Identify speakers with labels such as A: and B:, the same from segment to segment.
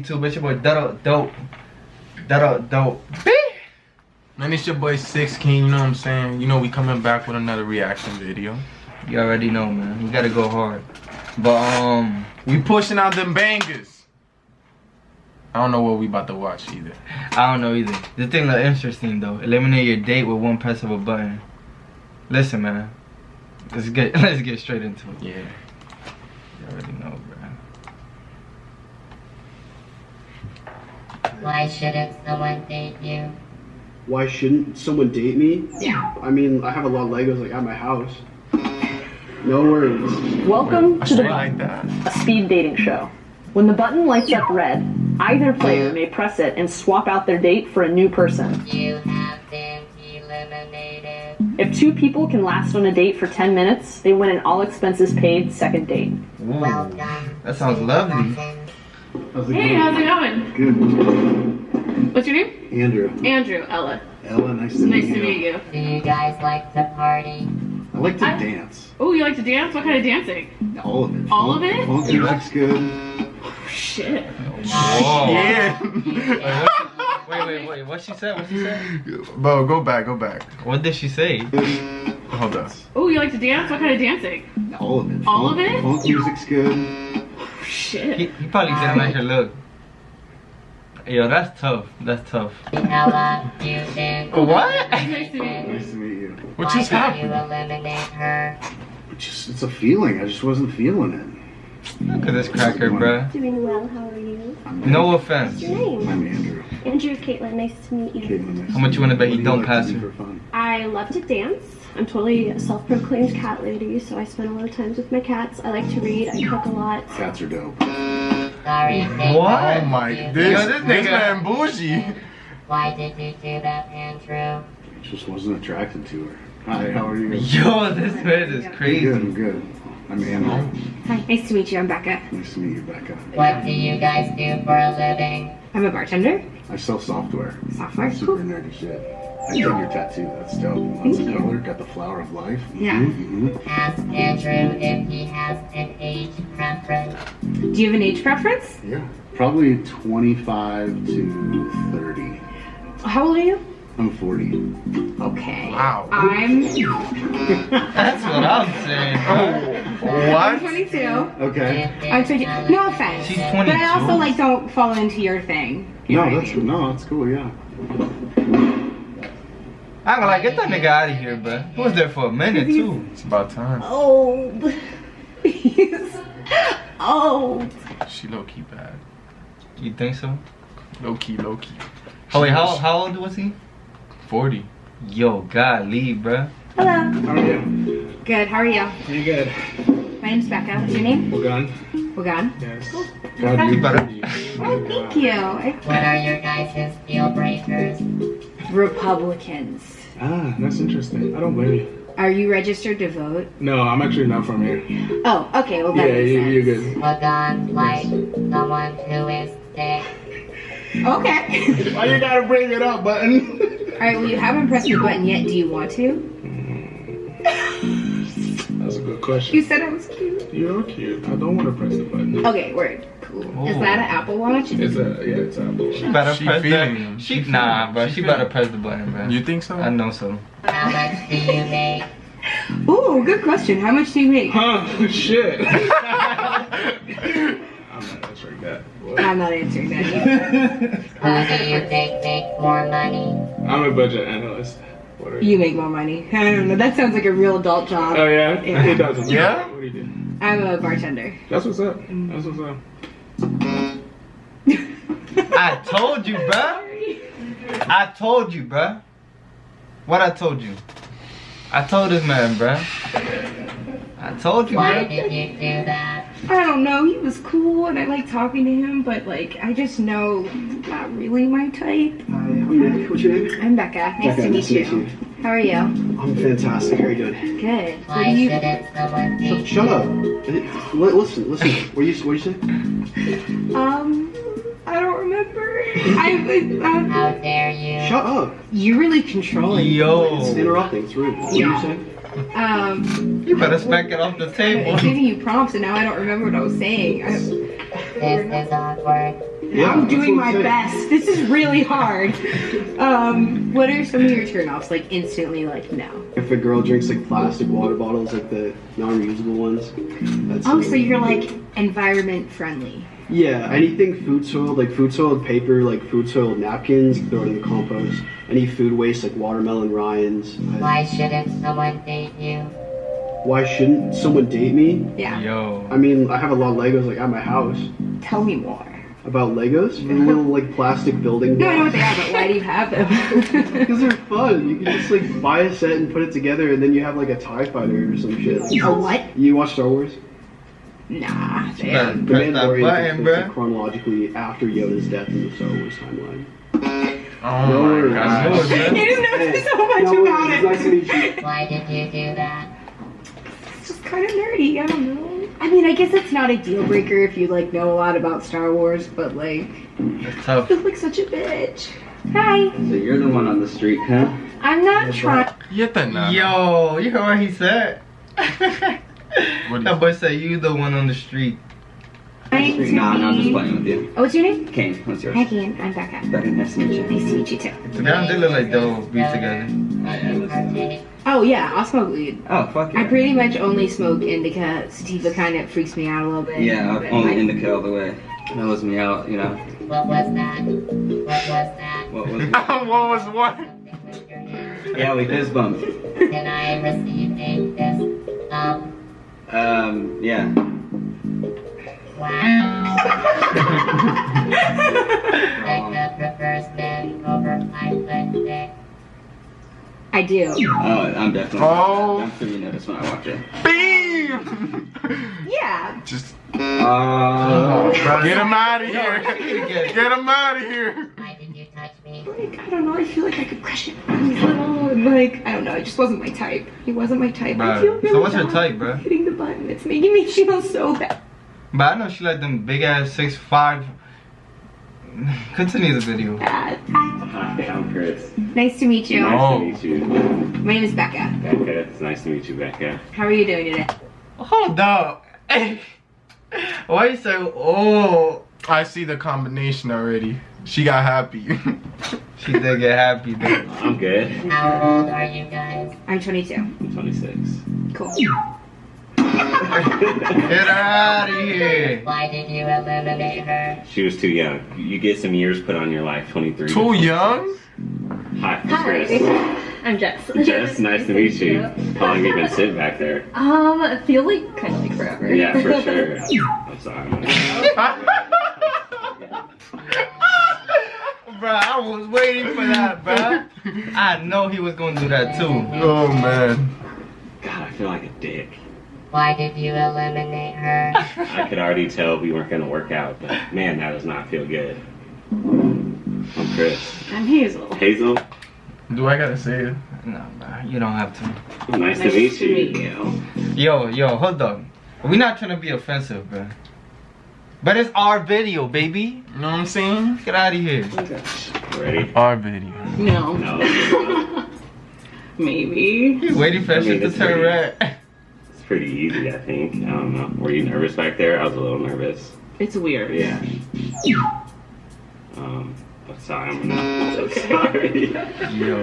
A: YouTube? It's your boy Dutto Dope. Dutto Dope.
B: Man, it's your boy 6 King, you know what I'm saying? You know we coming back with another reaction video.
A: You already know, man. We gotta go hard. But
B: we pushing out them bangers. I don't know what we about to watch either.
A: I don't know either. This thing look interesting though. Eliminate your date with one press of a button. Listen, man. Let's get straight into it.
B: Yeah.
A: You already know, bro.
C: Why shouldn't someone date you?
D: Why shouldn't someone date me?
C: Yeah.
D: I mean, I have a lot of Legos like at my house. No worries.
E: Welcome to the
B: Like
E: button,
B: that.
E: a speed dating show. When the button lights up red, either player may press it and swap out their date for a new person.
C: You have been eliminated.
E: If two people can last on a date for 10 minutes, they win an all expenses paid second date.
A: Ooh,
C: Welcome.
A: that sounds lovely.
D: How's it
F: Hey,
D: going?
F: how's it going?
D: Good.
F: What's your name?
D: Andrew.
F: Andrew, Ella.
D: Ella, nice to
F: Nice
D: meet
F: to
D: you.
F: meet you.
C: Do you guys like to party?
D: I like to dance.
F: Oh, you like to dance? What kind of dancing?
D: All of it.
F: All of it?
D: Funk music's good.
F: Shit.
A: Whoa.
B: Yeah.
A: Wait. What she said? What she said?
B: Bro, go back.
A: What did she say?
B: Hold up.
F: Oh, you like to dance? What kind of dancing?
D: All of it.
F: All of it?
D: Funk music's good.
F: Shit.
A: He probably didn't like her look. Yo, that's tough. That's tough.
C: Ella, you've been
A: What?
F: Nice to meet you.
D: Nice to meet you.
B: What
C: Why
B: just
C: did
B: happened?
C: you eliminate her?
D: It's a feeling. I just wasn't feeling it.
A: Look at this cracker, bruh.
G: Doing well, how are you?
A: No offense.
G: What's your name?
D: I'm Andrew.
G: Andrew, Caitlin, nice to meet you.
D: Caitlin, nice
A: How much you wanna bet
D: What
A: you
D: do
A: don't
D: like
A: pass
D: to do
A: her?
D: for fun?
G: I love to dance. I'm totally a self-proclaimed cat lady, so I spend a lot of times with my cats. I like to read, I cook a lot.
D: Cats are dope.
C: Sorry,
A: What?
B: Oh my,
A: Yo,
B: this
A: this
B: this
A: nigga-
B: man bougie.
C: Why did you do that, Andrew?
D: Just wasn't attracted to her. Hi, how are you?
A: Yo, this man is
D: Good,
A: crazy.
D: I'm good. I'm Andrew.
H: Hi, nice to meet you. I'm Becca.
D: Nice to meet you, Becca.
C: What do you guys do for a living?
H: I'm a bartender.
D: I sell software.
H: Software?
D: Super nerdy shit. I did your tattoo. That's dope. Lots of color. Got the flower of life.
H: Yeah.
D: Mhm.
C: Ask Andrew if he has an age preference.
H: Do you have an age preference?
D: Yeah. Probably 25 to 30.
H: How old are you?
D: I'm 40.
H: Okay.
B: Wow.
H: I'm
A: That's what I'm saying, bro.
H: I'm
B: What?
H: 22.
D: Okay.
H: I'm 22. No offense.
A: She's
H: But
A: 22.
H: I also like don't fall into your thing. You know what I mean?
D: That's cool. Yeah.
A: I ain't gonna lie, get that nigga out of here, bro. He was there for a minute, too.
B: It's about time.
H: Old. He's old.
B: She low key bad.
A: You think so?
B: Low key.
A: Oh, wait, how old was he?
B: 40.
A: Yo, golly, bro.
H: Hello.
D: How are you?
H: Good. How are you?
D: You good?
H: My name's Becca. What's your name?
D: Well
H: Wegan.
D: Yes.
A: You better.
H: Oh, thank you.
C: What are your guys' deal breakers?
H: Republicans.
I: Ah, that's interesting. I don't blame you.
H: Are you registered to vote?
I: No, I'm actually not from here.
H: Oh, okay. Well, that
I: Yeah,
H: makes sense.
I: you're good.
C: Wagon like someone who is sick.
H: Okay.
I: Why you gotta bring it up, button?
H: All right. Well, you haven't pressed the button yet. Do you want to?
I: That's a good question.
H: You said I was cute.
I: You're cute. I don't want to press the button.
H: Okay, word. Cool. Is that an Apple Watch?
I: It's Apple.
A: She better
B: She
A: press
B: feeling
A: that.
B: him.
A: She,
B: She
A: nah,
B: feeling
A: bro.
B: him.
A: She
B: She
A: better
B: feeling
A: press the button, bro.
B: You think so?
A: I know so.
C: How much do you make?
H: Ooh, good question. How much do you make?
I: Huh? Shit. I'm not answering that. What?
H: I'm not answering that either.
C: Who do you think make more money?
I: I'm a budget analyst. What are you?
H: You make more money. I don't know. That sounds like a real adult job.
I: Oh yeah?
H: Yeah.
I: It doesn't.
B: Yeah?
I: What do you do?
H: I'm a bartender.
I: That's what's up. That's what's up.
A: I told you, bruh. I told you, bruh. What I told you? I told this man, bruh. I told you,
C: Why
A: bruh.
C: did you do that?
H: I don't know. He was cool and I like talking to him, but like I just know not really my type.
D: Hi, how are you? What's your name?
H: I'm Becca. Nice to meet you. How are you?
D: I'm fantastic. How are you doing?
H: Good. What
C: Why
H: do you?
C: shouldn't someone date
D: Shut
C: you?
D: up. Listen. What you say?
H: I don't remember. I
C: How dare you?
D: Shut up.
H: You're really controlling.
D: It's
A: Yo.
D: interrupting. It's rude. What
H: Yeah.
D: are you saying?
A: You better smack it off the
H: I'm
A: table.
H: giving you prompts and now I don't remember what I was saying.
C: This is awkward.
D: Yeah,
H: I'm
D: that's
H: doing
D: what
H: my
D: I'm saying.
H: best. This is really hard. What are some of your turnoffs? Like instantly, like no.
D: If a girl drinks like plastic water bottles, like the non-reusable ones, that's
H: Oh, so you're like environment friendly.
D: yeah. Anything food soiled, like food soiled paper, like food soiled napkins, throw it in the compost. Any food waste, like watermelon rinds.
C: Why shouldn't someone date you?
D: Why shouldn't someone date me?
H: Yeah.
A: Yo.
D: I mean, I have a lot of Legos like at my house.
H: Tell me more.
D: About Legos, the little like plastic building
H: No, I know what
D: blocks.
H: they are, but why do you have them?
D: Because they're fun. You can just like buy a set and put it together, and then you have like a TIE fighter or some shit.
H: A what?
D: You watch Star Wars?
H: Nah.
A: Better
D: The
A: press that
D: Mandalorian
A: button,
D: takes place
A: bro.
D: chronologically after Yoda's death in the Star Wars timeline.
B: Oh
D: No
B: my
D: worries.
B: god.
H: You just know so much
D: No
H: about
D: worries,
H: it.
D: it's nice to meet you.
C: Why did you do that?
H: It's just kind of nerdy. I don't know. I mean, I guess it's not a deal breaker if you like know a lot about Star Wars, but like,
A: It's
H: I
A: tough.
H: feel like such a bitch. Hi.
J: So you're the one on the street, huh?
H: I'm not trying.
B: Yeta na.
A: Yo, you heard what he said?
B: What
A: That boy said you the one on the street.
J: Nah, no, I'm just playing with you.
H: Oh, what's your name?
J: Kane, what's yours?
H: Hi, Kane. I'm Becca.
J: Very nice to meet you.
H: Nice to meet you too.
A: The guys they look like they'll be together.
H: Oh yeah, I'll smoke weed.
J: Oh, fuck
H: I
J: yeah.
H: pretty much only smoke indica. Sativa kind of freaks me out a little bit.
J: Yeah,
H: but
J: only
H: I-
J: indica all the way. Mellows me out, you know.
C: What was that? What was that?
J: What was it?
B: What was what?
C: Something with your hair.
J: Yeah, we fist bumped.
C: Can I receive a fist bump?
J: Yeah.
C: Wow. Becca prefers men over 5 foot 6.
H: I do.
J: Oh, I'm definitely.
B: Oh.
J: I'm sure you noticed when I walked in.
B: Beam!
H: Yeah.
B: Just
J: Oh.
B: get him out of here.
A: Get
B: Get him out of here.
C: Why did you touch me?
H: Like, I don't know. I feel like I could crush it. He's little and like, I don't know. It just wasn't my type. He wasn't my type. I feel
A: Bro,
H: really
A: so what's your
H: bad
A: type, bro?
H: hitting the button. It's making me feel so bad.
A: But I know she like them big ass 6'5". Continue the video.
H: Bad.
K: Hi, I'm Chris.
H: Nice to meet you.
K: Nice
B: Oh.
K: to meet you.
H: My name is Becca.
K: Becca, it's nice to meet you, Becca.
H: How are you doing today?
A: Hold up. Hey. Why you say oh?
B: I see the combination already. She got happy.
A: She did get happy though.
K: I'm good.
C: How old are you guys?
H: I'm 22.
K: I'm 26.
H: Cool.
A: Get her out of here.
C: Why did you eliminate her?
K: She was too young. You get some years put on your life, 23.
B: Too young?
K: Hi, I'm Chris.
F: I'm Jess.
K: Jess, nice to meet you. How long have you been sitting back there?
F: I feel like kind of like forever.
K: Yeah, for sure. I'm sorry.
A: Bro, I was waiting for that, bro. I know he was gonna do that too.
B: Oh man.
K: God, I feel like a dick.
C: Why did you eliminate her?
K: I could already tell we weren't going to work out, but man, that does not feel good. I'm Chris.
F: I'm Hazel.
K: Hazel,
B: Do I gotta say it?
A: No, bro, you don't have to.
K: nice to meet you.
A: Yo, hold up. We're not trying to be offensive, bro. But it's our video, baby.
B: You know what I'm saying?
A: Get out of here.
K: Ready?
B: Our video.
F: No.
K: No.
F: Maybe.
A: He's waiting for that
K: I mean,
A: shit to
K: it's
A: turn
K: pretty-
A: red.
K: It's pretty easy, I think. I don't know. Were you nervous back there? I was a little nervous.
F: It's weird.
K: Yeah. But sorry, I'm so sorry.
A: Yo.
C: You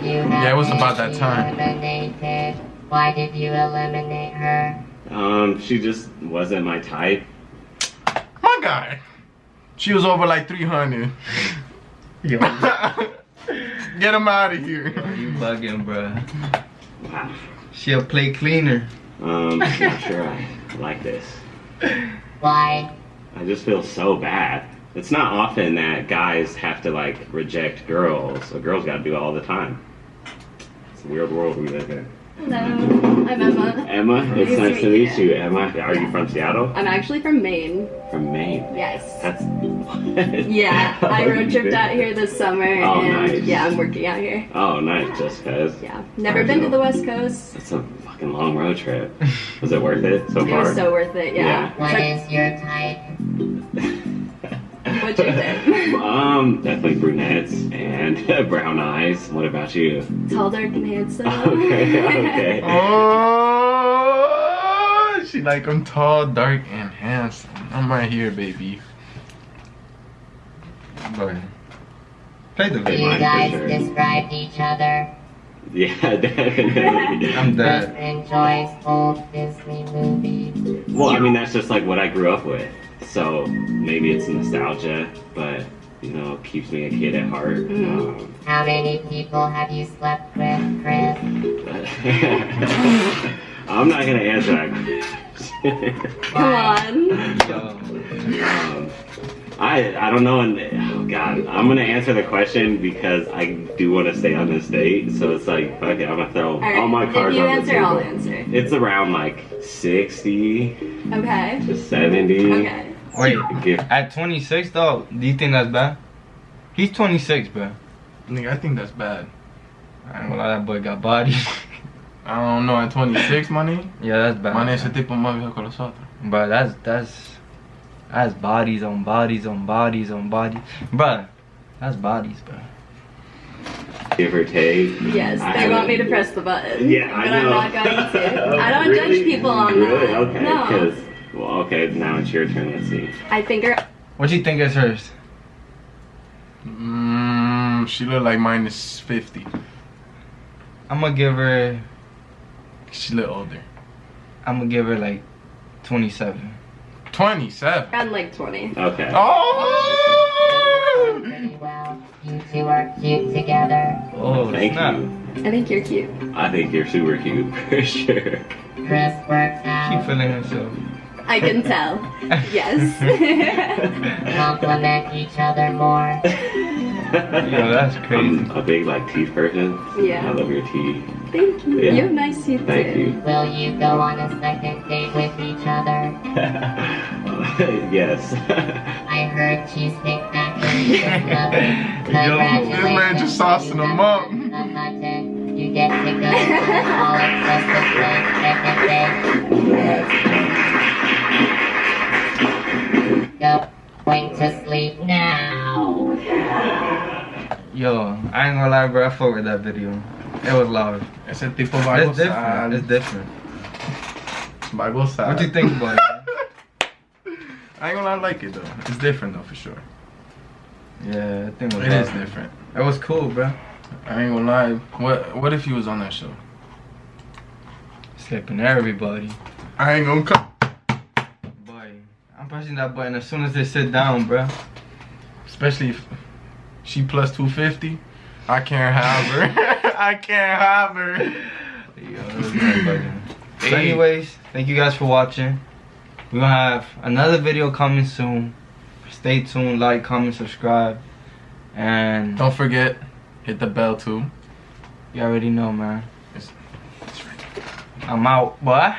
B: Yeah, it was
C: have
B: about that
C: been
B: time.
C: eliminated. Why did you eliminate her?
K: She just wasn't my type.
B: My guy. She was over like 300.
A: Yo.
B: Get him out of here.
A: You bugging, bro.
K: Wow.
A: She a plate cleaner.
K: Not sure I like this.
C: Why?
K: I just feel so bad. It's not often that guys have to like reject girls. So girls gotta do it all the time. It's a weird world we live in.
G: Hello, I'm Emma.
K: Emma, it's nice to meet you. Emma, are you from Seattle?
G: I'm actually from Maine.
K: From Maine.
G: Yes.
K: That's
G: Yeah, I road tripped out here this summer,
K: Oh,
G: and
K: nice.
G: yeah, I'm working out here.
K: Oh, nice, just cause.
G: Yeah, never been to the West Coast.
K: That's a fucking long road trip. Was it worth it so
G: It
K: far?
G: was so worth it. Yeah.
C: What is your type?
G: What's your type?
K: Definitely brunettes and brown eyes. What about you?
G: Tall, dark, and handsome.
K: Okay.
B: Oh, she like I'm tall, dark, and handsome. I'm right here, baby.
A: Go ahead. Play the
C: You
A: video.
C: guys described each other.
K: Yeah, definitely.
A: I'm
C: Just
A: dead.
C: enjoys old Disney movies.
K: Well, I mean, that's just like what I grew up with. So maybe it's nostalgia, but you know, keeps me a kid at heart.
C: How many people have you slept with, Chris?
K: I'm not gonna answer that question.
G: Come on.
K: I don't know, and oh god, I'm gonna answer the question because I do want to stay on this date. So it's like, fuck it, I'm gonna throw all my cards
H: If you
K: on the
H: answer,
K: table.
H: I'll answer.
K: It's around like 60
H: Okay.
K: to 70.
H: Okay.
A: Wait,
K: Give-
A: at 26 though, do you think that's bad? He's 26, bro.
B: Nigga, I think that's bad.
A: I ain't gonna lie, that boy got body.
B: I don't know, at 26, money.
A: Yeah, that's bad.
B: Man, ese tipo más viejo que los otros.
A: But that's bodies on bodies on bodies on bodies. Bruh, that's bodies, bro.
K: Give or take.
H: Yes,
K: I
H: they want me to
K: haven't-
H: press the button.
K: Yeah, I
H: but
K: know.
H: I'm not going to. I don't
K: Really?
H: judge people on
K: Really?
H: that.
K: Okay,
H: No.
K: because well, okay, now it's your turn. Let's see.
H: I think her.
A: What you think is hers?
B: She look like minus 50.
A: I'm gonna give her.
B: She look older.
A: I'm gonna give her like 27.
B: 27.
H: I'm like 20.
K: Okay.
B: Oh!
C: Pretty well. You two are cute together.
A: Oh,
K: Thank
A: snap.
K: you.
H: I think you're cute.
K: I think you're super cute for sure.
C: Chris works
A: She
C: out.
A: feeling herself.
H: I can tell. Yes.
C: Compliment each other more.
A: Yo, that's crazy.
K: I'm a big like teeth person.
H: Yeah.
K: I love your teeth.
H: Thank you.
K: Yeah.
H: You have nice teeth
K: Thank
H: too.
K: you.
C: Will you go on a second date with each other?
K: Yes.
C: I heard cheesecake factory is lovely.
A: Yo,
B: this man just saucing them up.
C: You get to go all except the second date. Going to sleep now.
A: Yo, I ain't gonna lie, bro. I fuck with that video. It was loud.
B: Ese tipo va a
A: It's different. It's
B: gozar.
A: different.
B: Va a gozar.
A: What you think about it?
B: I ain't gonna lie, I like it though. It's different though, for sure.
A: Yeah, I think it was
B: It is
A: loud.
B: different.
A: It was cool, bro.
B: I ain't gonna lie. What if he was on that show?
A: Slipping everybody.
B: I ain't gonna come.
A: Boy, I'm pressing that button as soon as they sit down, bro.
B: Especially if she plus 250. I can't have her. I can't have her.
A: Yo, that was good, buddy. So
B: Hey.
A: anyways, thank you guys for watching. We're gonna have another video coming soon. Stay tuned, like, comment, subscribe. And
B: Don't forget, hit the bell too.
A: you already know, man.
B: It's right.
A: I'm out, boy.